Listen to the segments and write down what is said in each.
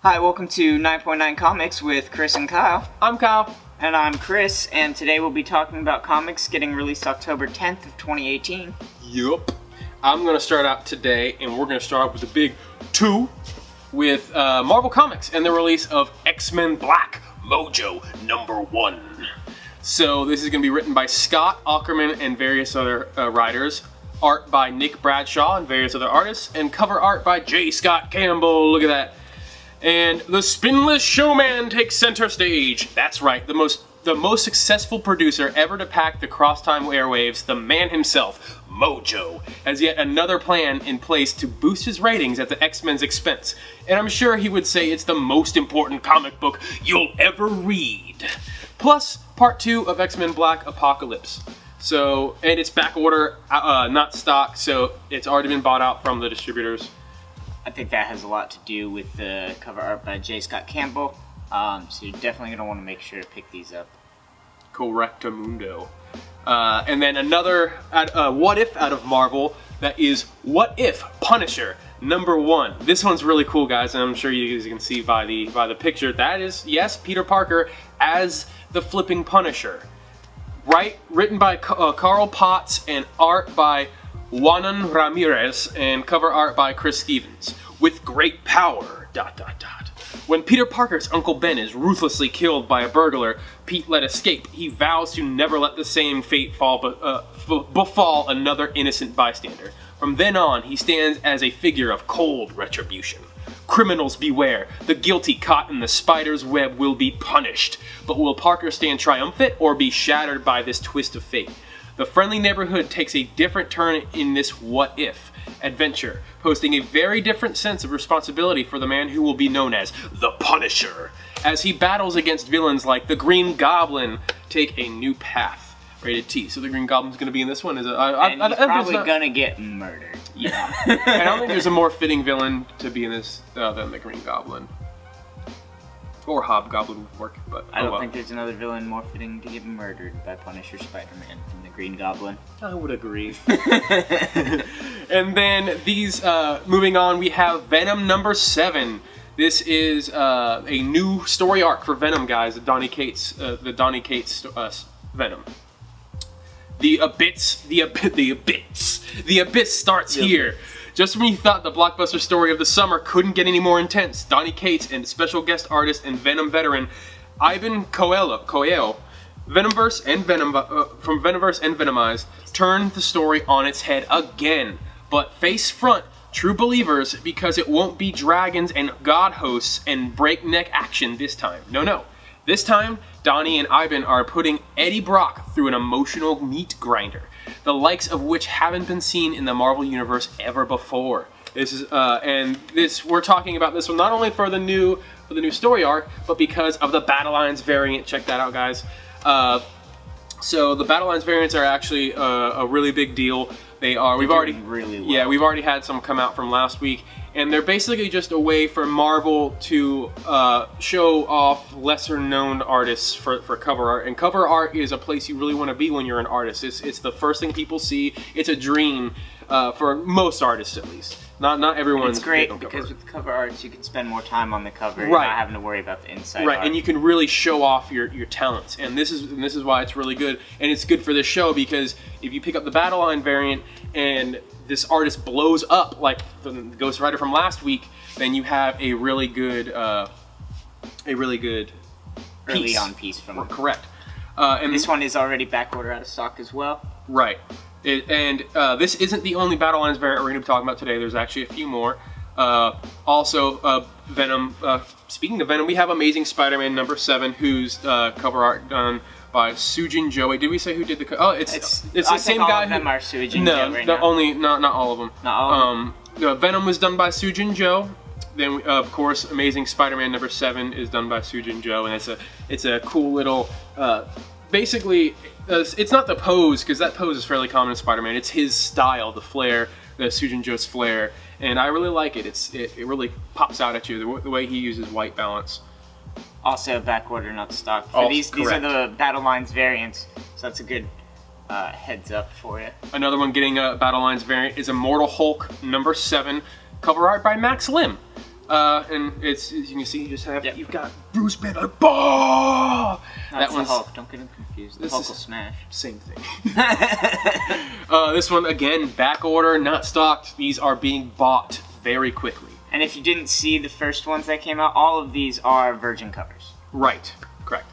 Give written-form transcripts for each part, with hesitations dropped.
Hi, welcome to 9.9 Comics with Chris and Kyle. I'm Kyle. And I'm Chris, and today we'll be talking about comics getting released October 10th of 2018. Yup. I'm going to start out today, and we're going to start with the big two with Marvel Comics and the release of X-Men Black Mojo #1. So this is going to be written by Scott Aukerman and various other writers, art by Nick Bradshaw and various other artists, and cover art by J. Scott Campbell. Look at that. And the spinless showman takes center stage. That's right, the most successful producer ever to pack the cross-time airwaves, the man himself, Mojo, has yet another plan in place to boost his ratings at the X-Men's expense. And I'm sure he would say it's the most important comic book you'll ever read. Plus, part 2 of X-Men Black Apocalypse. So, and it's back order, not stock, so it's already been bought out from the distributors. I think that has a lot to do with the cover art by J. Scott Campbell, so you're definitely going to want to make sure to pick these up. Correctamundo. And then another what if out of Marvel, that is What If Punisher #1. This one's really cool, guys, and I'm sure you guys can see by the picture. That is, yes, Peter Parker as the flipping Punisher. Written by Carl Potts and art by Juanan Ramirez and cover art by Chris Stevens. With great power, ... When Peter Parker's Uncle Ben is ruthlessly killed by a burglar Pete let escape, he vows to never let the same fate befall another innocent bystander. From then on, he stands as a figure of cold retribution. Criminals beware, the guilty caught in the spider's web will be punished. But will Parker stand triumphant or be shattered by this twist of fate? The friendly neighborhood takes a different turn in this What If adventure, posting a very different sense of responsibility for the man who will be known as the Punisher, as he battles against villains like the Green Goblin take a new path. Rated T. So the Green Goblin's going to be in this one. He's probably going to get murdered. Yeah. And I don't think there's a more fitting villain to be in this than the Green Goblin. Or Hobgoblin would work, but I don't think there's another villain more fitting to get murdered by Punisher Spider-Man than the Green Goblin. I would agree. And then these, moving on, we have Venom #7. This is a new story arc for Venom, guys. The Donny Cates Venom. The Abyss starts here. Just when you thought the blockbuster story of the summer couldn't get any more intense, Donny Cates and special guest artist and Venom veteran Ivan Coelho, Venomverse and from Venomverse and Venomized, turned the story on its head again. But face front, true believers, because it won't be dragons and god hosts and breakneck action this time. No. This time, Donnie and Ivan are putting Eddie Brock through an emotional meat grinder, the likes of which haven't been seen in the Marvel Universe ever before. This is we're talking about this one not only for the new story arc, but because of the Battle Lines variant. Check that out, guys. So the Battle Lines variants are actually a really big deal. We've already had some come out from last week, and they're basically just a way for Marvel to show off lesser-known artists for cover art. And cover art is a place you really want to be when you're an artist. It's the first thing people see. It's a dream for most artists, at least. Not everyone's. It's great because with cover arts you can spend more time on the cover, and not having to worry about the inside. Right, art. and you can really show off your talents, and this is why it's really good, and it's good for this show because if you pick up the Battle Line variant and this artist blows up like the Ghost Rider from last week, then you have a really good early on piece from him. Correct. And this one is already back order out of stock as well. Right. This isn't the only Battle Lines variant we're going to be talking about today. There's actually a few more. Also, Venom. Speaking of Venom, we have Amazing Spider-Man #7, whose cover art done by Sujin Joe. Did we say who did the? It's the same guy. All of them are Sujin Joe right now. Not all of them. Not all of them. Venom was done by Sujin Joe. Then, of course, Amazing Spider-Man #7 is done by Sujin Joe, and it's a cool little. Basically, it's not the pose, because that pose is fairly common in Spider-Man. It's his style, the flair, the Sujin Joe's flair, and I really like it. It really pops out at you, the way he uses white balance. Also back order, not stock. These are the Battle Lines variants, so that's a good heads up for you. Another one getting a Battle Lines variant is Immortal Hulk #7, cover art by Max Lim. And it's, as you can see, you've got Bruce Banner. Bah! That one's the Hulk. Don't get him confused. The Hulk will smash. Same thing. This one again, back order, not stocked. These are being bought very quickly. And if you didn't see the first ones that came out, all of these are virgin covers. Right. Correct.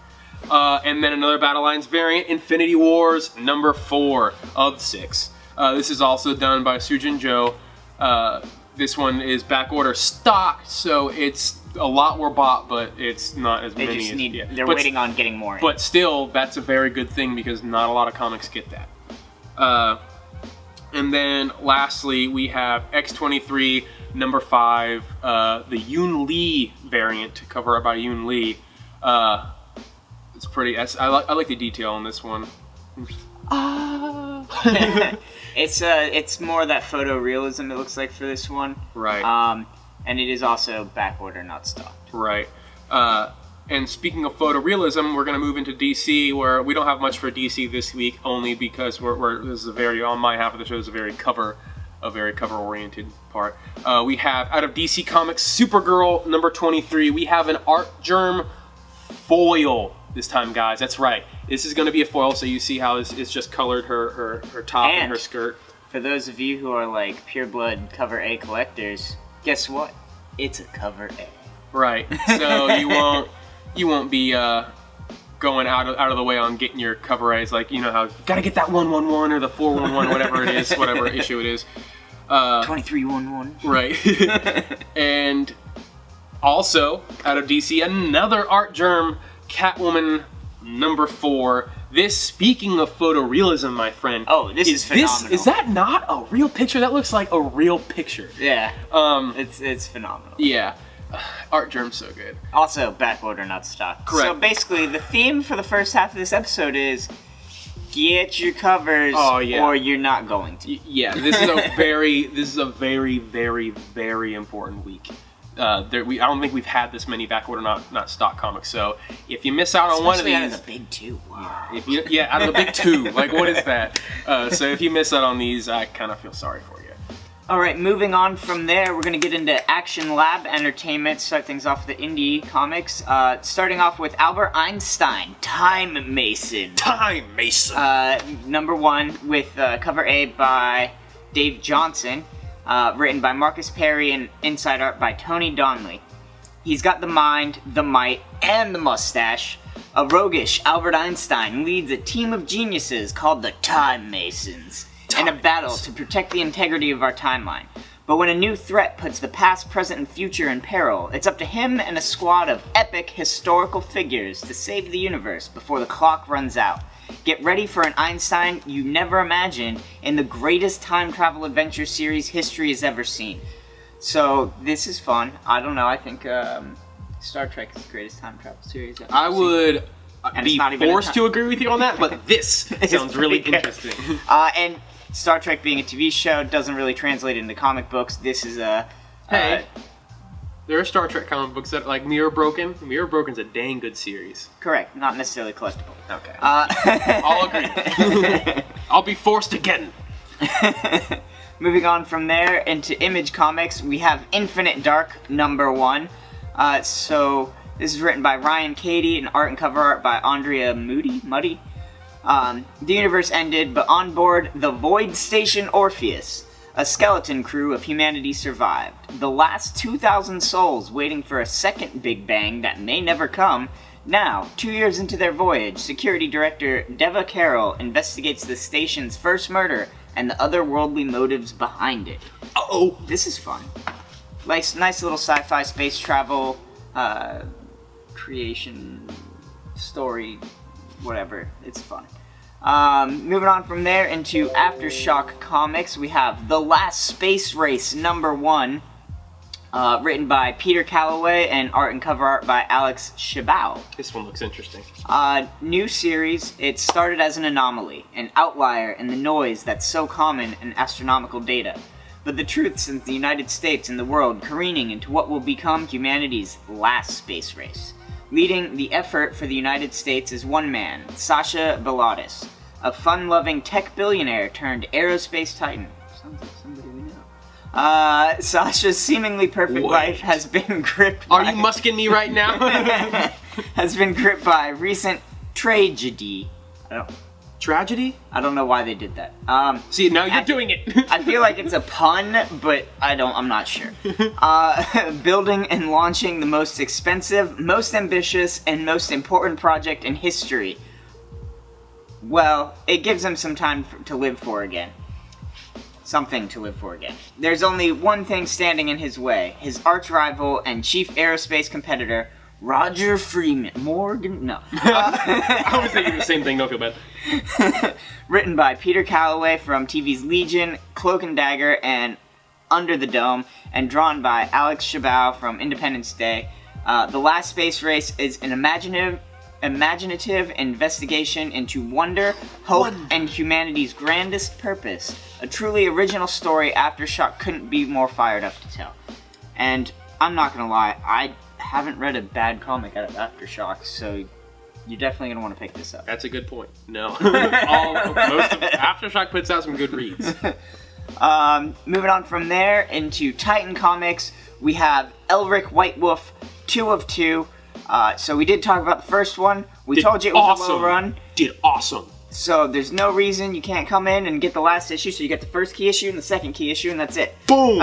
And then another Battle Lines variant, Infinity Wars number 4 of 6. This is also done by Sujin Joe. This one is back order stock, so it's a lot were bought, but it's not as many. They're waiting on getting more. But still, that's a very good thing because not a lot of comics get that. And then lastly, we have X-23 number 5, the Yoon Lee variant, cover art by Yoon Lee. It's pretty. I like the detail on this one. It's more that photorealism it looks like for this one. Right. And it is also back order, not stocked. Right. And speaking of photorealism, we're going to move into DC, where we don't have much for DC this week, only because this is a very, on my half of the show, is a very cover-oriented part. We have, out of DC Comics, Supergirl number 23, we have an Art Germ foil this time, guys. That's right. This is going to be a foil, so you see how it's just colored her top and her skirt. For those of you who are like pureblood cover A collectors, guess what? It's a cover A. Right. So you won't be going out of the way on getting your cover A's, like, you know how gotta get that 111 or the 411, whatever it is, whatever issue it is. 2311. Right. And also out of DC, another Art Germ, Catwoman number 4. This, speaking of photorealism, my friend. Oh, this is phenomenal. Is that not a real picture? That looks like a real picture. Yeah. It's phenomenal. Yeah. Art Germ's so good. Also, back order, not stock. Correct. So basically, the theme for the first half of this episode is get your covers, or you're not going to. Yeah, this is a very, very, very important week. I don't think we've had this many back order, not stock comics. So if you miss out on one of these, out of the big 2. Wow. Out of the big 2, like what is that? So if you miss out on these, I kind of feel sorry for you. All right, moving on from there, we're going to get into Action Lab Entertainment, start things off with the indie comics. Starting off with Albert Einstein, Time Mason. Time Mason! Number 1 with cover A by Dave Johnson, written by Marcus Perry and inside art by Tony Donnelly. He's got the mind, the might, and the mustache. A roguish Albert Einstein leads a team of geniuses called the Time Masons in a battle to protect the integrity of our timeline. But when a new threat puts the past, present, and future in peril, it's up to him and a squad of epic historical figures to save the universe before the clock runs out. Get ready for an Einstein you never imagined in the greatest time travel adventure series history has ever seen. So this is fun. I don't know, I think Star Trek is the greatest time travel series I've ever seen. Would be forced to agree with you on that, but this sounds really interesting. And Star Trek being a TV show doesn't really translate into comic books. This is a... Hey, there are Star Trek comic books that like Mirror Broken. Mirror Broken's a dang good series. Correct, not necessarily collectible. Okay. I'll agree. I'll be forced again. Moving on from there into Image Comics, we have Infinite Dark number 1. So this is written by Ryan Cady and art and cover art by Andrea Muddy. The universe ended, but on board the Void Station Orpheus, a skeleton crew of humanity survived. The last 2,000 souls waiting for a second Big Bang that may never come. Now, 2 years into their voyage, security director Deva Carroll investigates the station's first murder and the otherworldly motives behind it. Uh-oh! This is fun. Nice little sci-fi space travel, creation, story, whatever. It's fun. Moving on from there into Aftershock Comics, we have The Last Space Race number 1, written by Peter Calloway and art and cover art by Alex Shabao. This one looks interesting. New series. It started as an anomaly, an outlier in the noise that's so common in astronomical data. But the truth sends the United States and the world careening into what will become humanity's last space race. Leading the effort for the United States is one man, Sasha Bilotis, a fun-loving tech billionaire turned aerospace titan. Sounds like somebody we know. Sasha's seemingly perfect life has been gripped Are you musking me right now? has been gripped by recent tragedy. Tragedy? I don't know why they did that. See, now you're doing it. I feel like it's a pun, but I'm not sure. Building and launching the most expensive, most ambitious, and most important project in history. Well, it gives him some time to live for again. Something to live for again. There's only one thing standing in his way. His arch-rival and chief aerospace competitor, Roger Freeman. Morgan? No. I was thinking the same thing, don't feel bad. Written by Peter Calloway from TV's Legion, Cloak and Dagger, and Under the Dome, and drawn by Alex Shabao from Independence Day. The Last Space Race is an imaginative investigation into wonder, hope, and humanity's grandest purpose. A truly original story Aftershock couldn't be more fired up to tell. And I'm not gonna lie, I haven't read a bad comic out of Aftershock, so you're definitely gonna want to pick this up. That's a good point. No. Most of Aftershock puts out some good reads. Moving on from there into Titan Comics, we have Elric White Wolf 2 of 2. So we did talk about the first one. We told you it was a low run. Did awesome. So there's no reason you can't come in and get the last issue. So you get the first key issue and the second key issue, and that's it. Boom!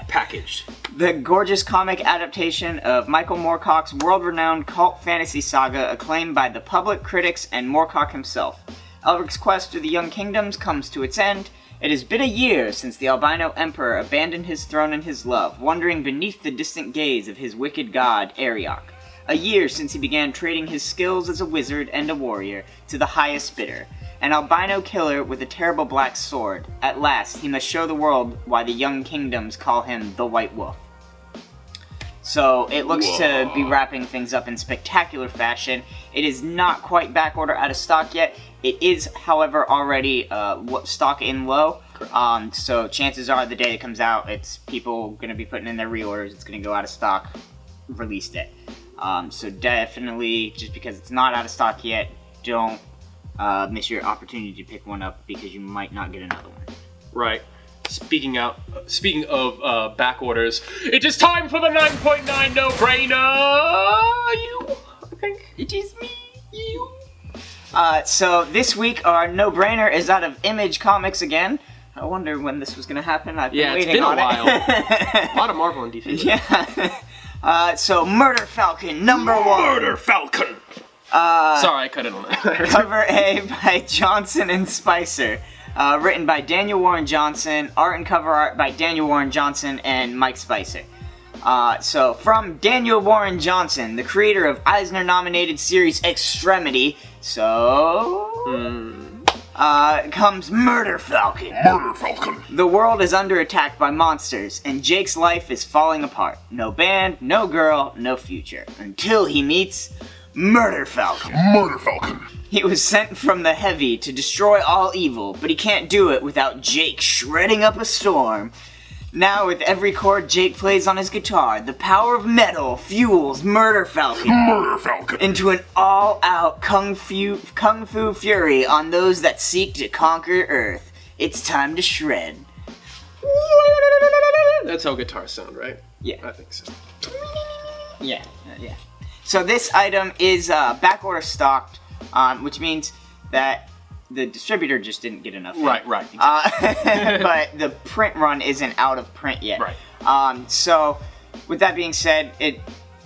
Packaged. The gorgeous comic adaptation of Michael Moorcock's world-renowned cult fantasy saga, acclaimed by the public, critics, and Moorcock himself. Elric's quest through the Young Kingdoms comes to its end. It has been a year since the albino emperor abandoned his throne and his love, wandering beneath the distant gaze of his wicked god, Ariok. A year since he began trading his skills as a wizard and a warrior to the highest bidder, an albino killer with a terrible black sword. At last, he must show the world why the Young Kingdoms call him the White Wolf. So, it looks to be wrapping things up in spectacular fashion. It is not quite backorder out of stock yet. It is, however, already stock in low. So chances are the day it comes out, it's people going to be putting in their reorders. It's going to go out of stock release day. So definitely, just because it's not out of stock yet, don't miss your opportunity to pick one up because you might not get another one. Right. Speaking of back orders, it is time for the 9.9 no-brainer. You, I think. It is me. You. So this week our no-brainer is out of Image Comics again. I wonder when this was going to happen. I've been waiting on it. Yeah, it's been a while. A lot of Marvel and DC. Yeah. So Murder Falcon #1. Murder Falcon. Sorry, I cut it on that. Cover A by Johnson and Spicer. Written by Daniel Warren Johnson. Art and cover art by Daniel Warren Johnson and Mike Spicer. So from Daniel Warren Johnson, the creator of Eisner-nominated series Extremity. Comes Murder Falcon. Murder Falcon. The world is under attack by monsters, and Jake's life is falling apart. No band, no girl, no future. Until he meets Murder Falcon. Murder Falcon. He was sent from the Heavy to destroy all evil, but he can't do it without Jake shredding up a storm. Now, with every chord Jake plays on his guitar, the power of metal fuels Murder Falcon. Murder Falcon. Into an all-out kung fu fury on those that seek to conquer Earth. It's time to shred. That's how guitars sound, right? Yeah. I think so. Yeah. So this item is backorder stocked, which means that the distributor just didn't get enough. Right. Exactly. But the print run isn't out of print yet. Right. So, with that being said, if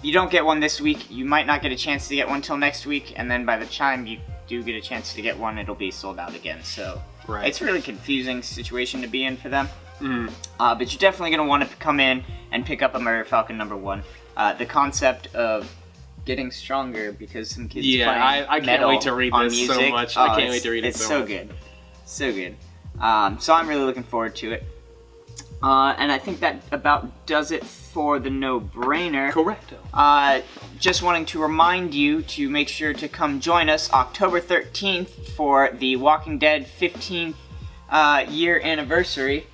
you don't get one this week, you might not get a chance to get one till next week, and then by the time you do get a chance to get one, it'll be sold out again. So, It's a really confusing situation to be in for them. But you're definitely going to want to come in and pick up a Murder Falcon #1. The concept of getting stronger because some kids playing I can't wait to read this music. so much. I can't wait to read it so much. It's so good. So I'm really looking forward to it. And I think that about does it for the no-brainer. Correcto. Just wanting to remind you to make sure to come join us October 13th for the Walking Dead 15th year anniversary.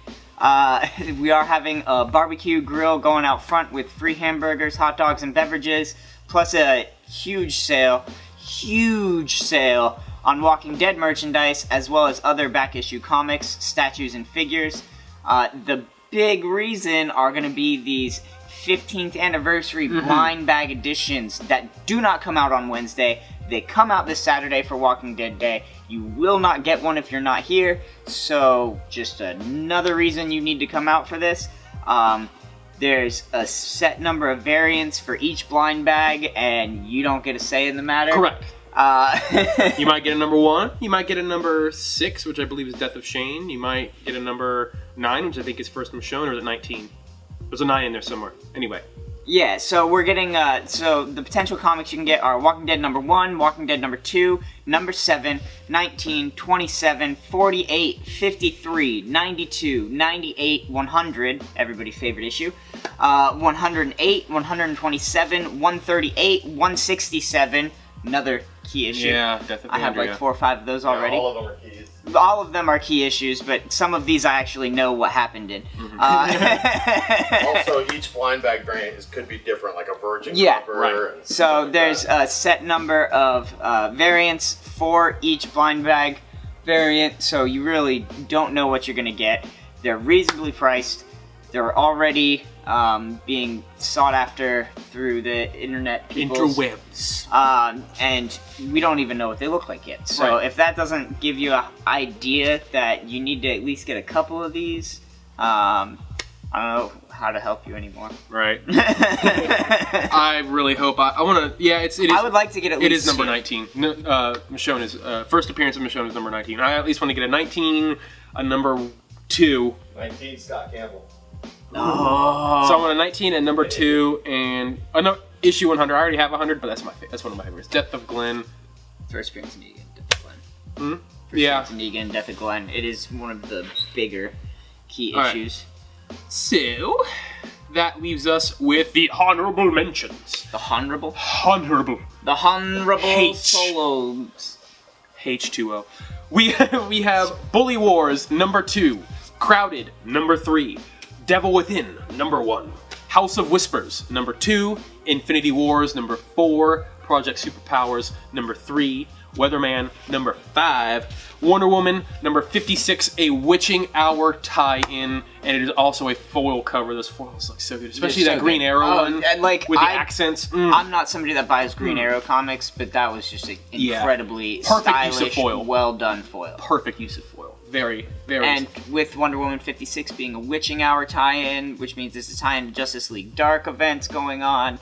We are having a barbecue grill going out front with free hamburgers, hot dogs, and beverages, plus a huge sale on Walking Dead merchandise, as well as other back issue comics, statues, and figures. The big reason are going to be these 15th anniversary blind bag editions that do not come out on Wednesday. They come out this Saturday for Walking Dead Day. You will not get one if you're not here, so just another reason you need to come out for this. There's a set number of variants for each blind bag, and you don't get a say in the matter. Correct. You might get a number 1. You might get a number 6, which I believe is Death of Shane. You might get a number 9, which I think is First Michonne, or is it 19? There's a 9 in there somewhere. Anyway. Yeah, so we're getting, so the potential comics you can get are Walking Dead number 1, Walking Dead number 2, number 7, 19, 27, 48, 53, 92, 98, 100, everybody's favorite issue, 108, 127, 138, 167, another key issue. Yeah, Death of I have like Andrea. 4 or 5 of those already. All of them are keys. All of them are key issues, but some of these I actually know what happened in. Also, each blind bag variant could be different, like a virgin Yeah, cover. right. And So stuff like there's that. a set number of variants for each blind bag variant, so you really don't know what you're going to get. They're reasonably priced. They're already being sought after through the internet peoples. Interwebs. And we don't even know what they look like yet. So Right. if that doesn't give you an idea that you need to at least get a couple of these, I don't know how to help you anymore. Right. I really hope I want to. Yeah, it is. I would like to get at least It is number 19. Michonne is first appearance of Michonne is number 19. I at least want to get a 19, a number 2. 19 Scott Campbell. Oh. So I want a 19 and number 2 and issue 100. I already have 100, but that's one of my favorites. Death of Glenn. First appearance of Negan, Death of Glenn. First Yeah. appearance of Negan, Death of Glenn. It is one of the bigger key All right. issues. So that leaves us with the honorable mentions. The Honorable? Honorable. The Honorable H. Solos. H2O. We have Bully Wars number 2, Crowded number 3, Devil Within number 1, House of Whispers number 2, Infinity Wars number 4, Project Superpowers number 3, Weatherman number 5, Wonder Woman number 56, a Witching Hour tie-in, and it is also a foil cover. Those foils look so good, especially They're that so Green good. Arrow Oh, one and, like, with the I- accents. I'm not somebody that buys Green Arrow comics, but that was just an Yeah. incredibly Perfect use of stylish, foil. well done foil. Perfect use of foil. Very, very. And with Wonder Woman 56 being a Witching Hour tie-in, which means there's a tie-in to Justice League Dark events going on,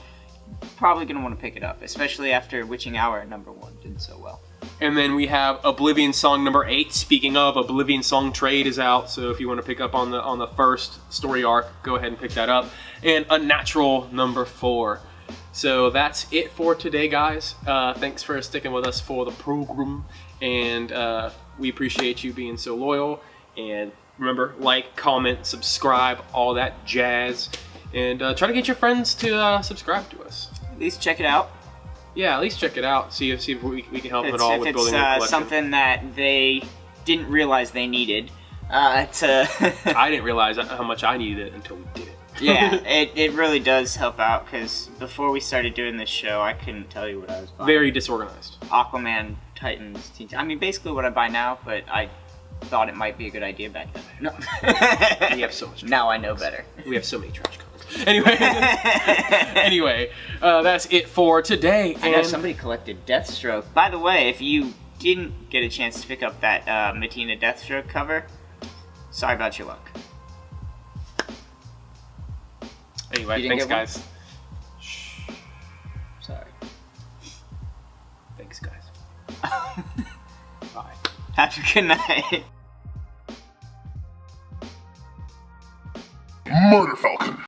probably going to want to pick it up, especially after Witching Hour at number 1 did so well. And then we have Oblivion Song number 8. Speaking of, Oblivion Song Trade is out, so if you want to pick up on the first story arc, go ahead and pick that up. And Unnatural number 4. So that's it for today, guys. Thanks for sticking with us for the program, and we appreciate you being so loyal. And remember, like, comment, subscribe, all that jazz, and try to get your friends to subscribe to us. At least check it out. Yeah, at least check it out. See if we can help them at all If with it's building a collection. something that they didn't realize they needed to... I didn't realize how much I needed it until we did it. Yeah, it really does help out, because before we started doing this show, I couldn't tell you what I was buying. Very disorganized. Aquaman, Titans, Teen Titans. I mean, basically what I buy now, but I thought it might be a good idea back then. No. We have so much. Now I know better. We have so many trash cans. Anyway, that's it for today. I know And somebody collected Deathstroke. By the way, if you didn't get a chance to pick up that Matina Deathstroke cover, sorry about your luck. anyway, You didn't thanks, get one? guys. Sorry. Thanks, guys. Bye. Have a good night. Murder Falcon.